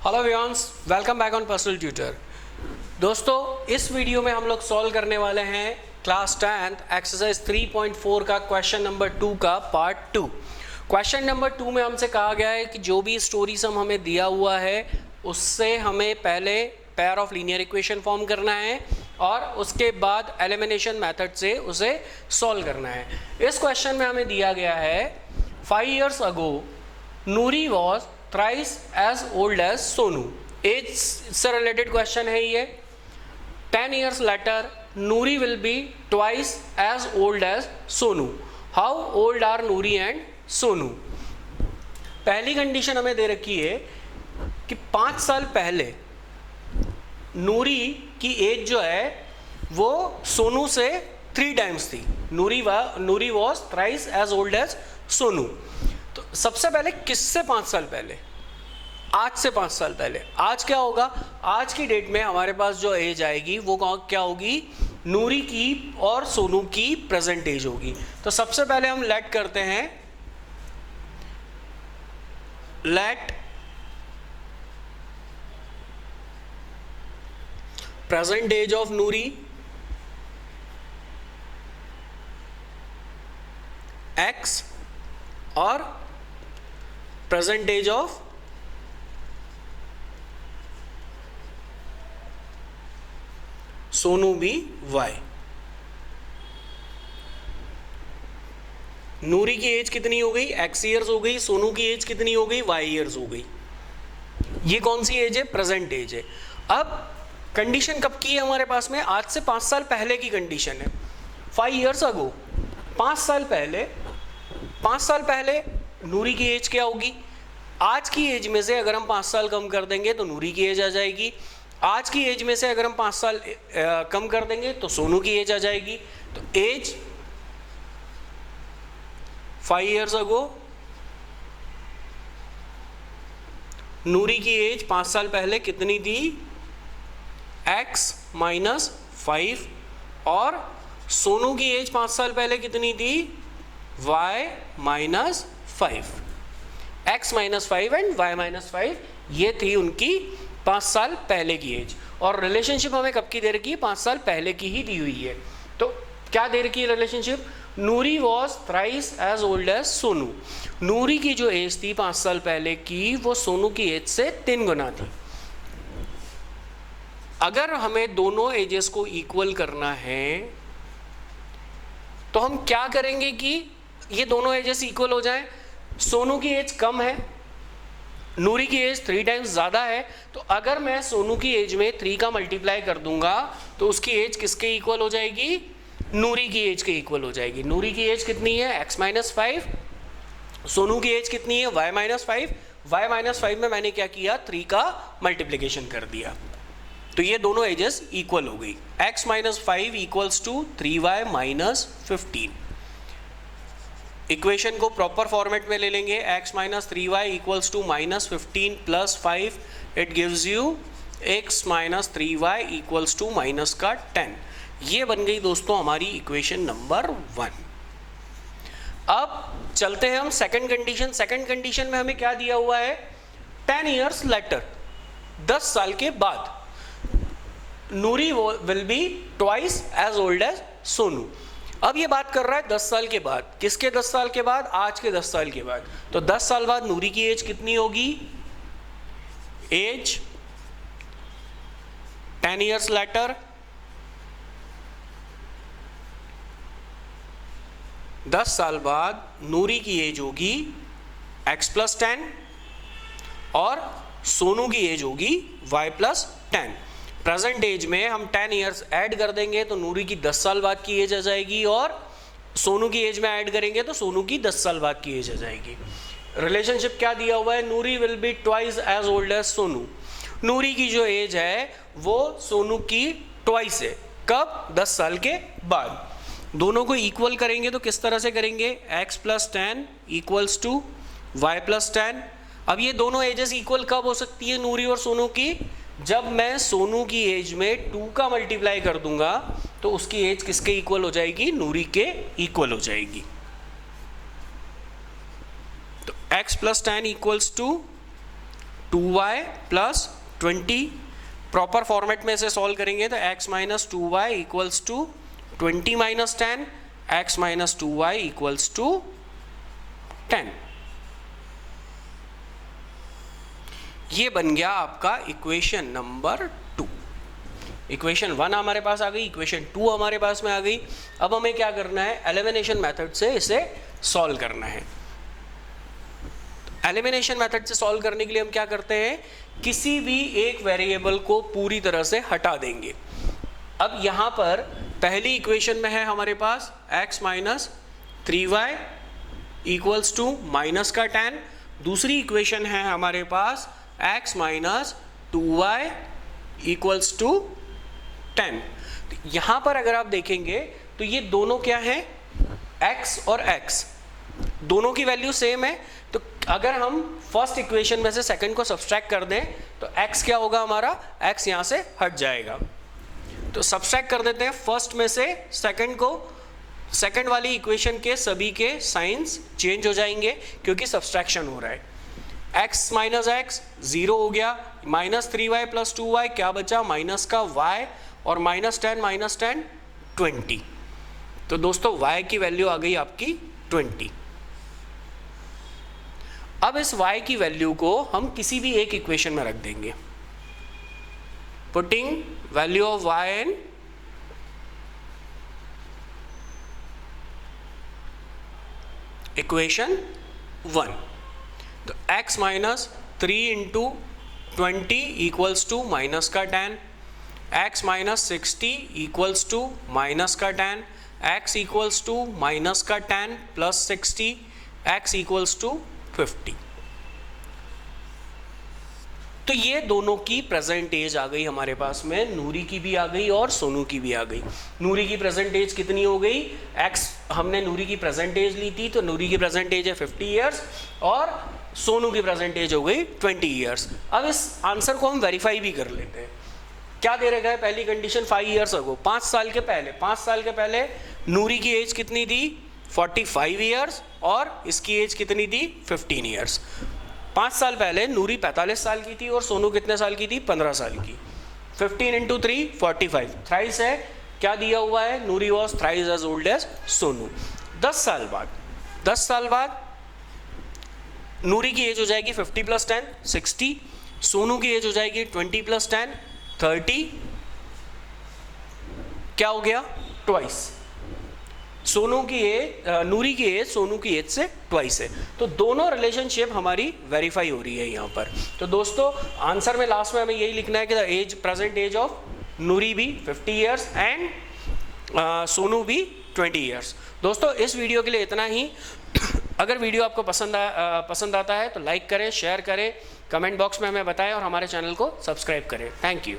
Hello viewers, welcome back on personal tutor. दोस्तों, इस video में हम लोग सॉल्व करने वाले हैं क्लास 10th एक्सरसाइज 3.4 का क्वेश्चन नंबर 2 का पार्ट 2। क्वेश्चन नंबर 2 में हमसे कहा गया है कि जो भी स्टोरी सम हमें दिया हुआ है उससे हमें पहले pair of linear equation form करना है और उसके बाद एलिमिनेशन मेथड से उसे सॉल्व करना है। इस क्वेश्चन में हमें दिया गया है 5 years ago Noori was thrice as old as Sonu. Age से रिलेटेड क्वेश्चन है ये। 10 years later Noori will be twice as old as Sonu. How old are Noori and Sonu. पहली कंडीशन हमें दे रखी है कि 5 साल पहले नूरी की एज जो है वो सोनू से 3 टाइम्स थी। Noori was thrice as old as Sonu. तो सबसे पहले किससे 5 साल पहले? आज से 5 साल पहले। आज क्या होगा? आज की डेट में हमारे पास जो एज आएगी वो क्या होगी? नूरी की और सोनू की प्रेजेंट एज होगी। तो सबसे पहले हम लेट करते हैं, let present age of Noori x और प्रेजेंट एज ऑफ सोनू भी y। नूरी की एज कितनी हो गई? x ईयर्स हो गई। सोनू की एज कितनी हो गई? y ईयर्स हो गई। ये कौन सी एज है? प्रेजेंट एज है। अब कंडीशन कब की है हमारे पास में? आज से 5 साल पहले की कंडीशन है। 5 years ago, 5 साल पहले। 5 साल पहले नूरी की एज क्या होगी? आज की एज में से अगर हम 5 साल कम कर देंगे तो नूरी की एज आ जाएगी। आज की एज में से अगर हम 5 साल कम कर देंगे तो सोनू की एज आ जाएगी। तो एज 5 years ago, नूरी की एज 5 साल पहले कितनी थी? x minus 5। और सोनू की एज 5 साल पहले कितनी थी? y minus 5। x minus 5 and y minus 5, ये थी उनकी 5 साल पहले की एज। और रिलेशनशिप हमें कब की दे रखी है? 5 साल पहले की ही दी हुई है। तो क्या दे रखी है relationship? Noori was thrice as old as Sonu. Noori की जो एज थी 5 साल पहले की, वो सोनू की एज से 3 गुना थी। अगर हमें दोनों एजेस को इक्वल करना है तो हम क्या करेंगे कि ये दोनों एजेस इक्वल हो जाएं। सोनू की एज कम है, नूरी की एज 3 टाइम्स ज़्यादा है। तो अगर मैं सोनू की एज में 3 का मल्टीप्लाई कर दूंगा तो उसकी एज किसके इक्वल हो जाएगी? नूरी की एज के इक्वल हो जाएगी। नूरी की एज कितनी है? x minus 5। सोनू की एज कितनी है? y minus 5। y माइनस 5 में मैंने क्या किया? 3 का मल्टीप्लीकेशन कर दिया। तो ये दोनों एजेस इक्वल हो गई। x minus 5 equals to 3y minus 15। Equation को प्रॉपर फॉर्मेट में ले लेंगे। x minus 3y equals to minus 15 plus 5, it gives you x minus 3y equals to minus का 10। ये बन गई दोस्तों हमारी इक्वेशन नंबर 1। अब चलते हैं हम सेकंड कंडीशन। सेकंड कंडीशन में हमें क्या दिया हुआ है? 10 years later, 10 साल के बाद Noori will be twice as old as Sonu. अब ये बात कर रहा है 10 साल के बाद। किसके 10 साल के बाद? आज के 10 साल के बाद। तो 10 साल बाद नूरी की एज कितनी होगी? एज 10 years later, 10 साल बाद नूरी की एज होगी x प्लस 10 और सोनू की एज होगी y प्लस 10। प्रेजेंट एज में हम 10 years ऐड कर देंगे तो नूरी की 10 साल बाद की एज आ जाएगी और सोनू की एज में ऐड करेंगे तो सोनू की 10 साल बाद की एज आ जाएगी। रिलेशनशिप क्या दिया हुआ है? Noori will be twice as old as Sonu. Noori की जो एज है वो सोनू की ट्वाइस है। कब? 10 साल के बाद। दोनों को इक्वल करेंगे तो किस तरह से करेंगे? x plus 10 equals to y plus 10। अब ये दोनों एजेस इक्वल कब हो सकती है नूरी और सोनू की? जब मैं सोनू की एज में 2 का मल्टीप्लाई कर दूंगा तो उसकी एज किसके इक्वल हो जाएगी? नूरी के इक्वल हो जाएगी। तो x plus 10 equals to 2y plus 20, proper format में से सॉल्व करेंगे तो x minus 2y equals to 20 minus 10, x minus 2y equals to 10। ये बन गया आपका इक्वेशन नंबर 2। इक्वेशन 1 हमारे पास आ गई, इक्वेशन 2 हमारे पास में आ गई। अब हमें क्या करना है, एलिमिनेशन मेथड से इसे सॉल्व करना है। एलिमिनेशन मेथड से सॉल्व करने के लिए हम क्या करते हैं, किसी भी एक वेरिएबल को पूरी तरह से हटा देंगे। अब यहाँ पर पहली इक्वेशन में है हमारे पास x minus 3y equals to minus का 10, दूसरी इक्वेशन है हमारे पास x minus 2y equals to 10। यहाँ पर अगर आप देखेंगे तो ये दोनों क्या है, x और x दोनों की वैल्यू सेम है। तो अगर हम फर्स्ट इक्वेशन में से सेकंड को सब्सट्रैक्ट कर दें तो x क्या होगा हमारा, x यहाँ से हट जाएगा। तो सब्सट्रैक्ट कर देते हैं फर्स्ट में से सेकंड को, सेकंड वाली इक्वेशन के सभी के साइंस चेंज हो जाएंगे क्योंकि सब्सट्रैक्शन हो रहा है। x माइनस एक्स 0 हो गया, माइनस 3y प्लस 2y क्या बचा, माइनस का y, और माइनस 10 20। तो दोस्तों y की वैल्यू आ गई आपकी 20। अब इस y की वैल्यू को हम किसी भी एक इक्वेशन में रख देंगे। Putting value of y in equation 1, तो x minus 3 into 20 equals to minus का 10, x minus 60 equals to minus का 10, x इक्वल्स टू माइनस का 10 प्लस 60, x इक्वल्स टू 50। तो ये दोनों की प्रेजेंट एज आ गई हमारे पास में, नूरी की भी आ गई और सोनू की भी आ गई। नूरी की प्रेजेंट एज कितनी हो गई, x हमने नूरी की प्रेजेंट एज ली थी तो नूरी की प्रेजेंट एज है 50 ईयर्स और सोनू की प्रेजेंट एज हो गई 20 ईयर्स। अब इस आंसर को हम वेरीफाई भी कर लेते हैं। क्या दे रखा है, पहली कंडीशन 5 ईयर्स अगो, 5 साल के पहले नूरी की एज कितनी थी 45 ईयर्स और इसकी एज कितनी थी 15 ईयर्स। 5 साल पहले नूरी 45 साल की थी और सोनू कितने साल की थी, 15 साल की। 15 इंटू 3 45, थ्राइस है, क्या दिया हुआ है, Noori was thrice as old as Sonu. 10 साल बाद नूरी की एज हो जाएगी 50 प्लस 10 60, सोनू की एज हो जाएगी 20 प्लस 10 30, क्या हो गया ट्वाइस। सोनू की एज, नूरी की एज सोनू की एज से ट्वाइस है। तो दोनों रिलेशनशिप हमारी वेरीफाई हो रही है यहाँ पर। तो दोस्तों आंसर में लास्ट में हमें यही लिखना है कि the age, present age of Noori भी 50 ईयर्स एंड सोनू भी 20 ईयर्स। दोस्तों इस वीडियो के लिए इतना ही। अगर वीडियो आपको पसंद आता है तो लाइक करें, शेयर करें, कमेंट बॉक्स में हमें बताएं और हमारे चैनल को सब्सक्राइब करें। Thank you.